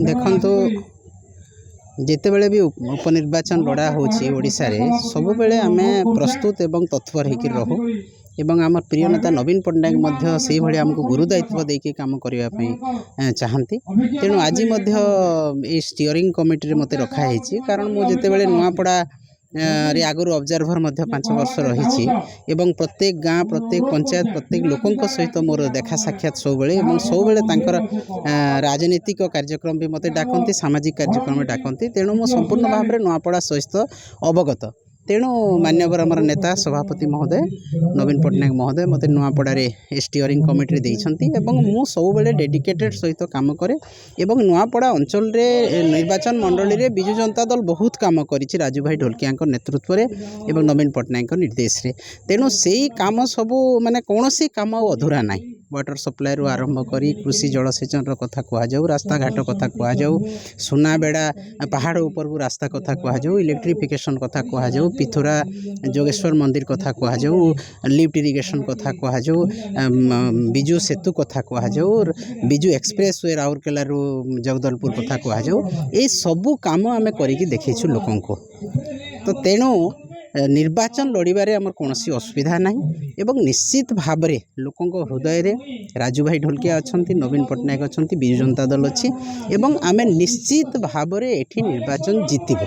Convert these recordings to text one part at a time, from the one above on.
ଦେଖନ୍ତୁ ଯେତେବେଳେ ବି ଉପନିର୍ବାଚନ ଲଢ଼ା ହେଉଛି ଓଡ଼ିଶାରେ ସବୁବେଳେ ଆମେ ପ୍ରସ୍ତୁତ ଏବଂ ତତ୍ପର ହେଇକି ରହୁ ଏବଂ ଆମର ପ୍ରିୟ ନେତା ନବୀନ ପଟ୍ଟନାୟକ ମଧ୍ୟ ସେଇଭଳି ଆମକୁ ଗୁରୁ ଦାୟିତ୍ୱ ଦେଇକି କାମ କରିବା ପାଇଁ ଚାହାନ୍ତି। ତେଣୁ ଆଜି ମଧ୍ୟ ଏଇ ଷ୍ଟିଅରିଂ କମିଟିରେ ମୋତେ ରଖାହେଇଛି, କାରଣ ମୁଁ ଯେତେବେଳେ ନୂଆପଡ଼ା रे आगु ऑब्जर्वर 5 वर्ष रही एवं प्रत्येक गाँ प्रत्येक पंचायत प्रत्येक लोकों सहित मोर देखा साक्षात सब राजनीतिक कार्यक्रम भी मत डाकती सामाजिक कार्यक्रम डाकती तेणु मो संपूर्ण भाव में नुआपड़ा सहित अवगत तेणु मान्यवर आमर नेता सभापति महोदय नवीन पट्टनायक महोदय मत नुआपड़े स्टीयरिंग कमिटी देइछंती एवं मु सबुबले डेडिकेटेड सहित काम करे एवं नुआपड़ा अंचल रे निर्वाचन मंडली रे बिजु जनता दल बहुत काम करिछि राजू भाई ढोलकिया नेतृत्व रे एवं नवीन पट्टनायक निर्देश रे तेणु सेही काम सबू माने कोनोसी काम अधूरा नाही वाटर सप्लाई रु आरंभ करी कृषि जलसेचन कथा कह जाऊ रास्ता घाट कथा कह जाऊ सुनाबेड़ा पहाड़ ऊपर को रास्ता कथा कह जाऊ इलेक्ट्रिफिकेशन कथा कह जाऊ पिथुरा जोगेश्वर मंदिर कथा कह जाऊ लिफ्ट इरिगेशन कथा कह जाऊ बिजु सेतु कथा कह जाऊ बिजु एक्सप्रेस वे राउरकेला रु जगदलपुर कथा कह जाऊ ये सबू काम आम करिकी देखैछु लोकन को तो तेणु निर्वाचन लड़बारे आमर कौन असुविधा ना एवं निश्चित भाव में लोकों हृदय रे राजू भाई ढोलकिया अच्छा नवीन पट्टनायक अच्छा बिजु जनता दल अच्छी एवं आम निश्चित भाव में एठी निर्वाचन जीतब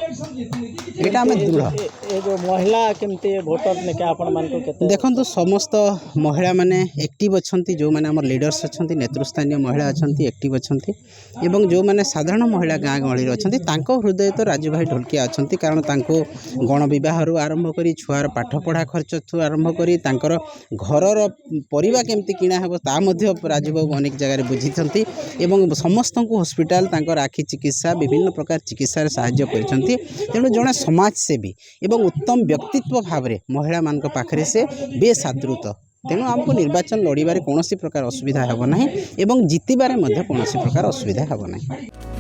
यहाँ आम दृढ़ जो महिला केमती भोटर ने क्या आपण मान को देखंतु समस्त महिला माने एक्टिव अच्छी जो मैंने आम लीडर्स अच्छा नेतृस्थानीय महिला अच्छा एक्टिव अच्छा एवं जो मैंने साधारण महिला गाँ गहली अच्छा हृदय तो राजू भाई ढोलकिया अच्छा कारण गण बह आरंभ करी छुआर पाठ पढ़ा खर्च आरंभ करी तांकर घरर परिवा केमती किणा हेबो ता मध्य राजूबाबू अनेक जगह बुझी एवं समस्त को हॉस्पिटल तांकर आखि चिकित्सा विभिन्न प्रकार चिकित्सा साहाय्य करछंती तेणु जड़े समाजसेवी एवं उत्तम व्यक्तित्व भाव में महिला मान पाखरे से बेस आदृत तेणु आमको निर्वाचन लड़बारे कौन प्रकार असुविधा हेब ना एवं जितबारे कौन प्रकार असुविधा हेब ना।